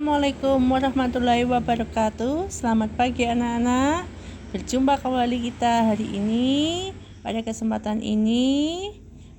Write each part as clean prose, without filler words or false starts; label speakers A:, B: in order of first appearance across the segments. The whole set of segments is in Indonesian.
A: Assalamualaikum warahmatullahi wabarakatuh. Selamat pagi anak-anak. Berjumpa kembali kita hari ini. Pada kesempatan ini,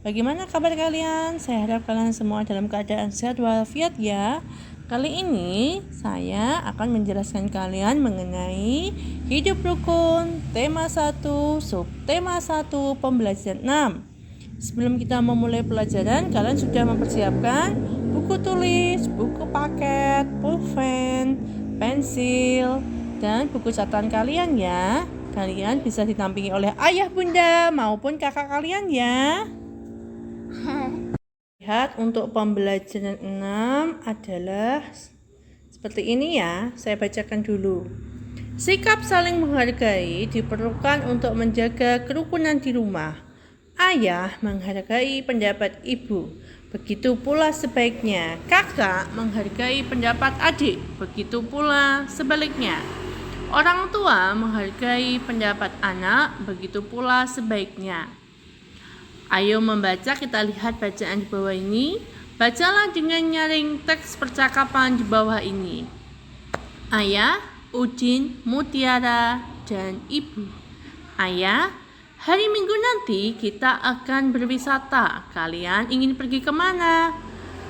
A: bagaimana kabar kalian? Saya harap kalian semua dalam keadaan sehat walafiat ya. Kali ini saya akan menjelaskan kalian mengenai hidup rukun tema 1, subtema 1, pembelajaran 6. Sebelum kita memulai pelajaran, kalian sudah mempersiapkan buku tulis, buku paket, pulpen, pensil, dan buku catatan kalian ya. Kalian bisa ditampingi oleh ayah bunda maupun kakak kalian ya. Lihat untuk pembelajaran 6 adalah seperti ini ya. Saya bacakan dulu. Sikap saling menghargai diperlukan untuk menjaga kerukunan di rumah. Ayah menghargai pendapat ibu. Begitu pula sebaiknya, kakak menghargai pendapat adik. Begitu pula sebaliknya. Orang tua menghargai pendapat anak, begitu pula sebaiknya. Ayo membaca, kita lihat bacaan di bawah ini. Bacalah dengan nyaring teks percakapan di bawah ini. Ayah, Udin, Mutiara, dan Ibu. Ayah, hari Minggu nanti kita akan berwisata. Kalian ingin pergi kemana?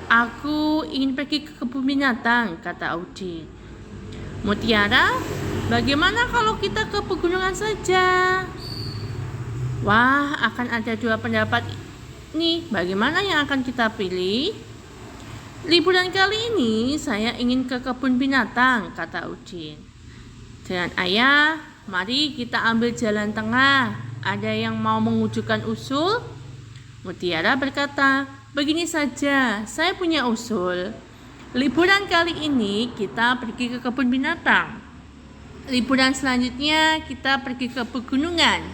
A: Aku ingin pergi ke kebun binatang, kata Udin. Mutiara, bagaimana kalau kita ke pegunungan saja? Wah, akan ada dua pendapat nih. Bagaimana yang akan kita pilih? Liburan kali ini saya ingin ke kebun binatang, kata Udin. Dengan ayah, mari kita ambil jalan tengah. Ada yang mau mengujukan usul? Mutiara berkata, begini saja, saya punya usul. Liburan kali ini kita pergi ke kebun binatang. Liburan selanjutnya kita pergi ke pegunungan.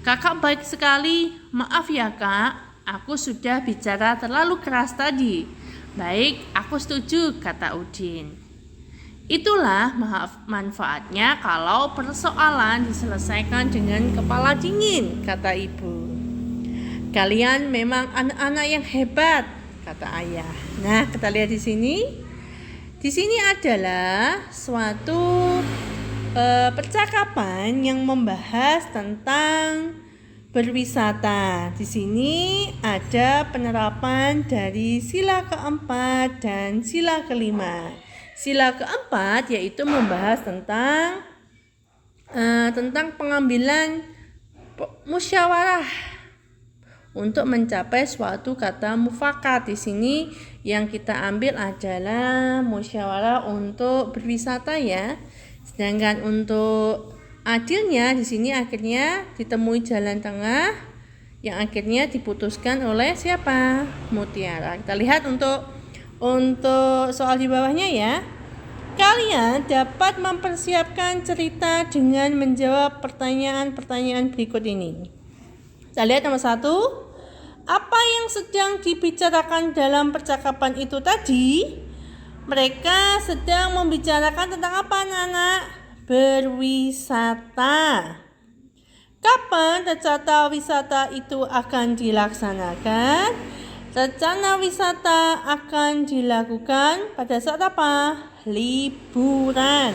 A: Kakak baik sekali, maaf ya kak, aku sudah bicara terlalu keras tadi. Baik, aku setuju, kata Udin. Itulah manfaatnya kalau persoalan diselesaikan dengan kepala dingin, kata ibu. Kalian memang anak-anak yang hebat, kata ayah. Nah, kita lihat di sini. Di sini adalah suatu percakapan yang membahas tentang berwisata. Di sini ada penerapan dari sila keempat dan sila kelima. Sila keempat yaitu membahas tentang pengambilan musyawarah untuk mencapai suatu kata mufakat. Di sini yang kita ambil adalah musyawarah untuk berwisata ya. Sedangkan untuk adilnya di sini akhirnya ditemui jalan tengah yang akhirnya diputuskan oleh siapa? Mutiara. Kita lihat untuk soal di bawahnya ya. Kalian dapat mempersiapkan cerita dengan menjawab pertanyaan-pertanyaan berikut ini. Kita lihat nomor 1. Apa yang sedang dibicarakan dalam percakapan itu tadi? Mereka sedang membicarakan tentang apa, anak-anak? Berwisata. Kapan rencana wisata itu akan dilaksanakan? Rencana wisata akan dilakukan pada saat apa? Liburan.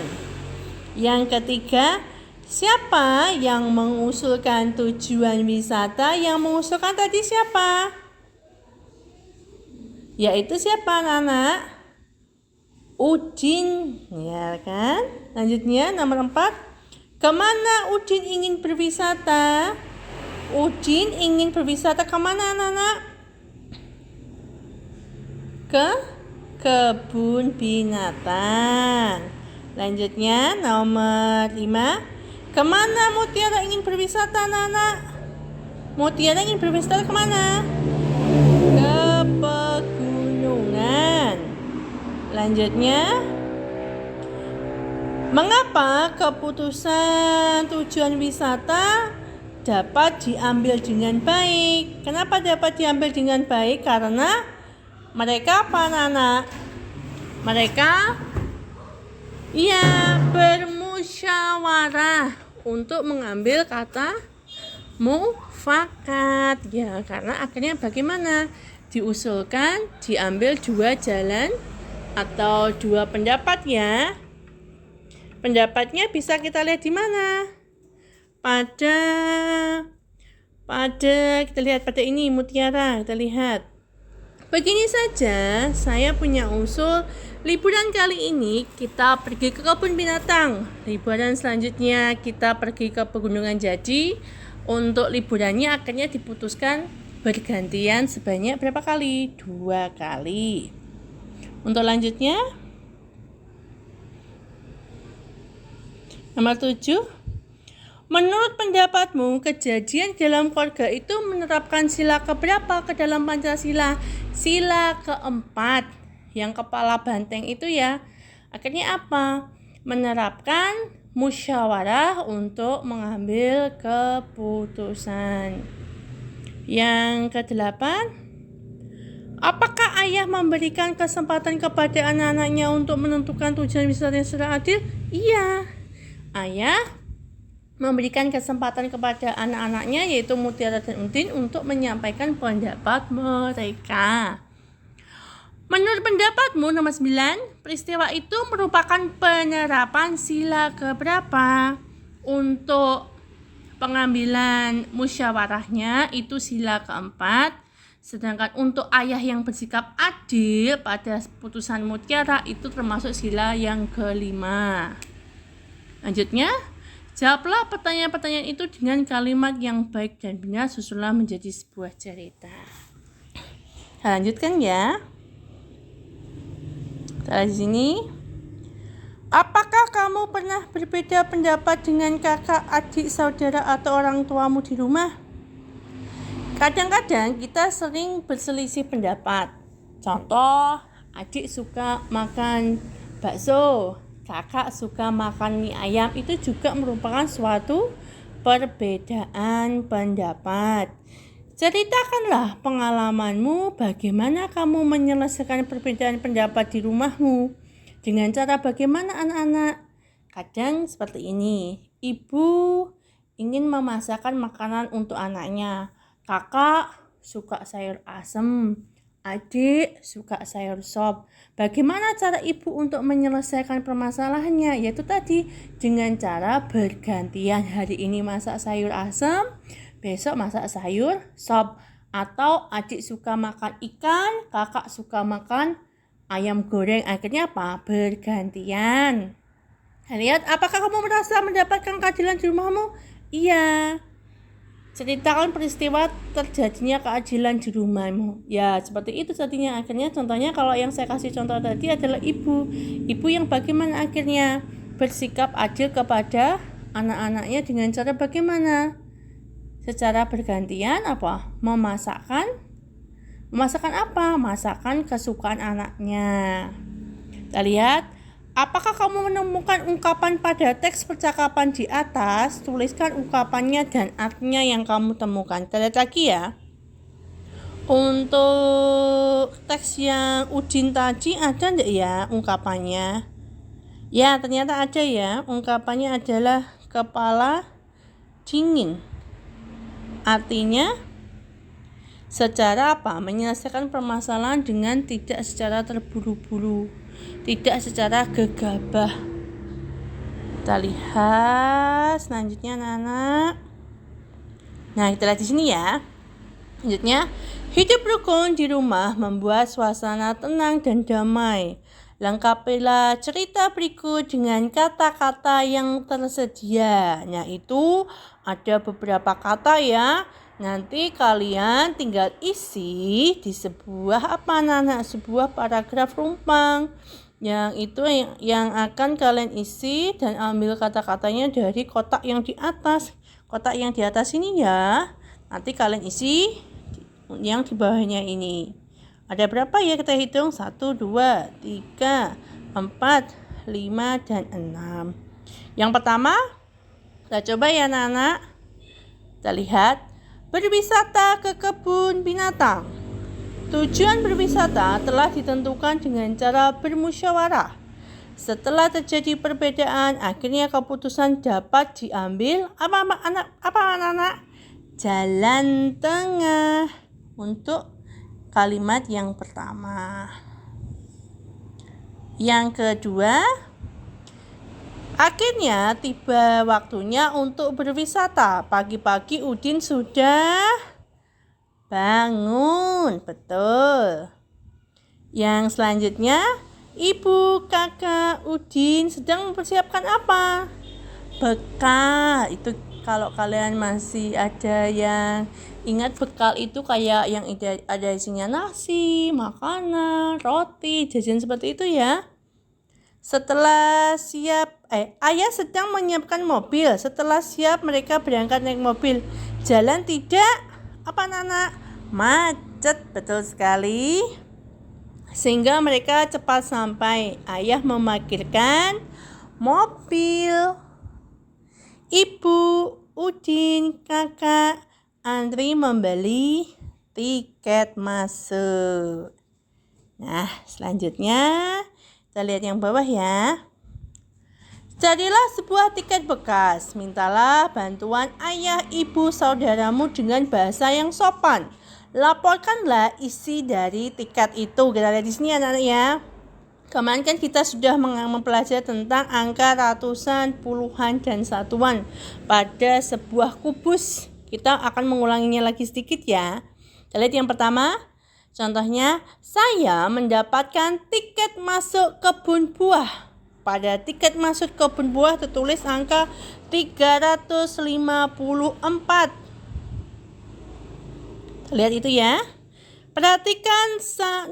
A: Yang ketiga, siapa yang mengusulkan tujuan wisata? Yang mengusulkan tadi siapa? Yaitu siapa, anak-anak? Udin, ya kan? Lanjutnya nomor 4. Kemana Udin ingin berwisata? Udin ingin berwisata kemana, anak-anak? Ke kebun binatang. Lanjutnya nomor 5. Kemana Mutiara ingin berwisata, anak-anak? Mutiara ingin berwisata kemana? Ke pegunungan. Lanjutnya, mengapa keputusan tujuan wisata dapat diambil dengan baik? Kenapa dapat diambil dengan baik? Karena mereka apa, anak-anak? Mereka bermusyawarah untuk mengambil kata mufakat. Ya, karena akhirnya bagaimana? Diusulkan diambil dua jalan atau dua pendapat ya. Pendapatnya bisa kita lihat di mana? Pada kita lihat pada ini mutiara, kita lihat. Begini saja, saya punya usul liburan kali ini kita pergi ke kebun binatang. Liburan selanjutnya kita pergi ke Pegunungan Jati. Untuk liburannya akhirnya diputuskan bergantian sebanyak berapa kali? 2 kali. Untuk lanjutnya nomor 7. Menurut pendapatmu, kejadian dalam keluarga itu menerapkan sila keberapa ke dalam Pancasila? Sila keempat. Yang kepala banteng itu ya. Akhirnya apa? Menerapkan musyawarah untuk mengambil keputusan. Yang ke-8. Apakah ayah memberikan kesempatan kepada anak-anaknya untuk menentukan tujuan wisata secara adil? Iya. Ayah memberikan kesempatan kepada anak-anaknya yaitu Mutiara dan Udin untuk menyampaikan pendapat mereka. Menurut pendapatmu nomor 9, peristiwa itu merupakan penerapan sila keberapa? Untuk pengambilan musyawarahnya itu sila keempat. Sedangkan untuk ayah yang bersikap adil pada putusan Mutiara itu termasuk sila yang kelima. Lanjutnya, jawablah pertanyaan-pertanyaan itu dengan kalimat yang baik dan benar susunlah menjadi sebuah cerita. Lanjutkan ya. Di sini. Apakah kamu pernah berbeda pendapat dengan kakak, adik, saudara atau orang tuamu di rumah? Kadang-kadang kita sering berselisih pendapat. Contoh, adik suka makan bakso, kakak suka makan mie ayam. Itu juga merupakan suatu perbedaan pendapat. Ceritakanlah pengalamanmu, bagaimana kamu menyelesaikan perbedaan pendapat di rumahmu. Dengan cara bagaimana anak-anak? Kadang seperti ini, ibu ingin memasakkan makanan untuk anaknya. Kakak suka sayur asem, adik suka sayur sop. Bagaimana cara ibu untuk menyelesaikan permasalahannya? Yaitu tadi dengan cara bergantian. Hari ini masak sayur asem, besok masak sayur sop. Atau adik suka makan ikan, kakak suka makan ayam goreng. Akhirnya apa? Bergantian. Lihat, apakah kamu merasa mendapatkan keadilan di rumahmu? Iya. Ceritakan peristiwa terjadinya keadilan di rumahmu. Ya, seperti itu tadinya. Akhirnya contohnya kalau yang saya kasih contoh tadi adalah ibu. Ibu yang bagaimana akhirnya bersikap adil kepada anak-anaknya dengan cara bagaimana? Secara bergantian apa? Memasakkan apa? Masakan kesukaan anaknya. Kita lihat. Apakah kamu menemukan ungkapan pada teks percakapan di atas? Tuliskan ungkapannya dan artinya yang kamu temukan. Kita lihat lagi ya. Untuk teks yang Udin tadi ada enggak ya ungkapannya? Ya, ternyata ada ya. Ungkapannya adalah kepala dingin. Artinya secara apa? Menyelesaikan permasalahan dengan tidak secara terburu-buru. Tidak secara gegabah. Kita lihat selanjutnya anak-anak. Nah, kita lihat di sini ya. Selanjutnya, hidup rukun di rumah membuat suasana tenang dan damai. Lengkapilah cerita berikut dengan kata-kata yang tersedia. Nah, itu ada beberapa kata ya. Nanti kalian tinggal isi di sebuah sebuah paragraf rumpang. Yang itu yang akan kalian isi dan ambil kata-katanya dari kotak yang di atas. Kotak yang di atas ini ya. Nanti kalian isi yang di bawahnya ini. Ada berapa ya kita hitung? 1, 2, 3, 4, 5, dan 6. Yang pertama, kita coba ya anak-anak. Kita lihat. Berwisata ke kebun binatang. Tujuan berwisata telah ditentukan dengan cara bermusyawarah. Setelah terjadi perbedaan, akhirnya keputusan dapat diambil apa anak-anak? Jalan tengah. Untuk kalimat yang pertama. Yang kedua, akhirnya tiba waktunya untuk berwisata. Pagi-pagi Udin sudah bangun. Betul. Yang selanjutnya, ibu, kakak, Udin sedang mempersiapkan apa? Bekal. Itu kalau kalian masih ada yang ingat, bekal itu kayak yang ada isinya nasi, makanan, roti, jajan seperti itu ya. Setelah siap, ayah sedang menyiapkan mobil. Setelah siap, mereka berangkat naik mobil. Jalan tidak, apa Nana? Macet, betul sekali. Sehingga mereka cepat sampai. Ayah memarkirkan mobil. Ibu, Udin, kakak, Andri membeli tiket masuk. Nah, selanjutnya kita lihat yang bawah ya. Carilah sebuah tiket bekas. Mintalah bantuan ayah, ibu, saudaramu dengan bahasa yang sopan. Laporkanlah isi dari tiket itu. Kita lihat di sini anak-anak ya. Kemarin kan kita sudah mempelajari tentang angka ratusan, puluhan, dan satuan pada sebuah kubus. Kita akan mengulanginya lagi sedikit ya. Kita lihat yang pertama. Contohnya, saya mendapatkan tiket masuk kebun buah. Pada tiket masuk kebun buah tertulis angka 354. Lihat itu ya. Perhatikan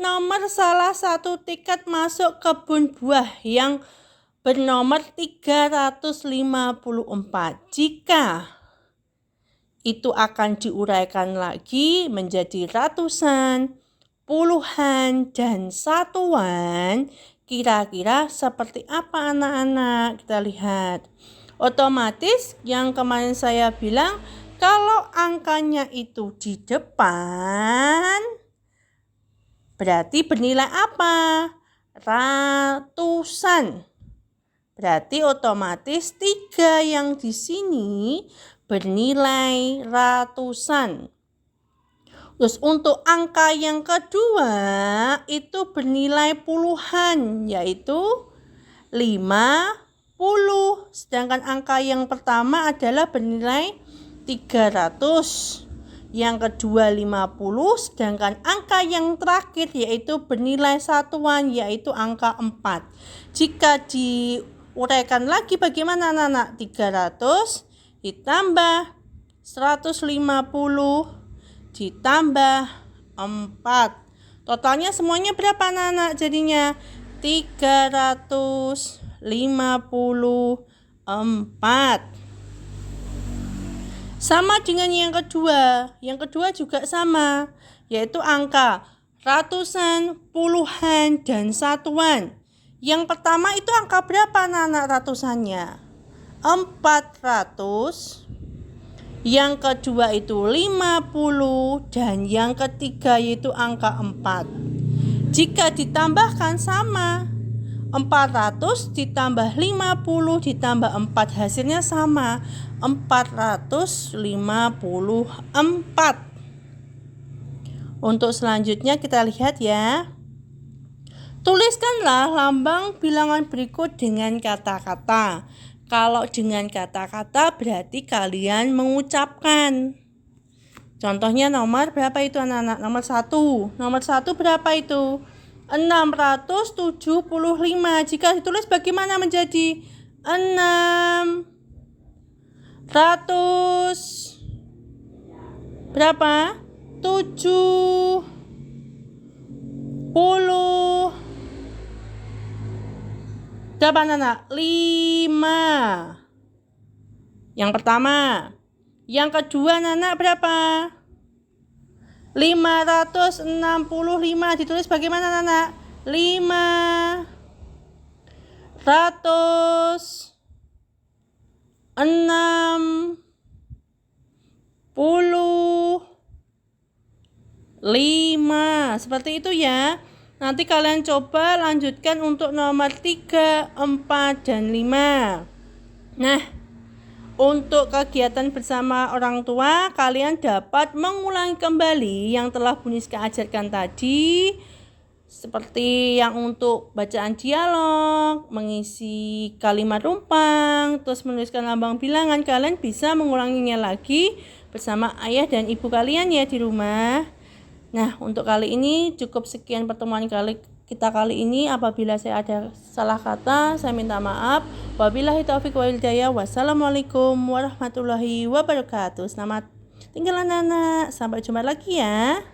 A: nomor salah satu tiket masuk kebun buah yang bernomor 354. Jika itu akan diuraikan lagi menjadi ratusan, puluhan, dan satuan, kira-kira seperti apa anak-anak? Kita lihat. Otomatis yang kemarin saya bilang, kalau angkanya itu di depan, berarti bernilai apa? Ratusan. Berarti otomatis 3 yang di sini bernilai ratusan. Terus untuk angka yang kedua itu bernilai puluhan, yaitu 50. Sedangkan angka yang pertama adalah bernilai 300. Yang kedua 50, sedangkan angka yang terakhir yaitu bernilai satuan, yaitu angka 4. Jika diuraikan lagi bagaimana anak-anak? 300 ditambah 150 ditambah 4. Totalnya semuanya berapa anak-anak jadinya? 354. Sama dengan yang kedua. Yang kedua juga sama, yaitu angka ratusan, puluhan, dan satuan. Yang pertama itu angka berapa anak-anak ratusannya? 400. Yang kedua itu 50 dan yang ketiga yaitu angka 4. Jika ditambahkan sama, 400 ditambah 50 ditambah 4 hasilnya sama, 454. Untuk selanjutnya kita lihat ya. Tuliskanlah lambang bilangan berikut dengan kata-kata. Kalau dengan kata-kata berarti kalian mengucapkan. Contohnya nomor berapa itu anak-anak? Nomor 1. Nomor 1 berapa itu? 675. Jika ditulis bagaimana menjadi 600 berapa? 70. Berapa anak? 5. Yang pertama. Yang kedua anak berapa? 565. Ditulis bagaimana anak? 565. Seperti itu ya. Nanti kalian coba lanjutkan untuk nomor 3, 4, dan 5. Nah, untuk kegiatan bersama orang tua, kalian dapat mengulangi kembali yang telah Bu Niska ajarkan tadi seperti yang untuk bacaan dialog, mengisi kalimat rumpang, terus menuliskan lambang bilangan. Kalian bisa mengulanginya lagi bersama ayah dan ibu kalian ya di rumah. Nah, untuk kali ini cukup sekian pertemuan kita kali ini. Apabila saya ada salah kata, saya minta maaf. Wabillahi taufiq wal hidayah. Wassalamualaikum warahmatullahi wabarakatuh. Selamat tinggal anak-anak. Sampai jumpa lagi ya.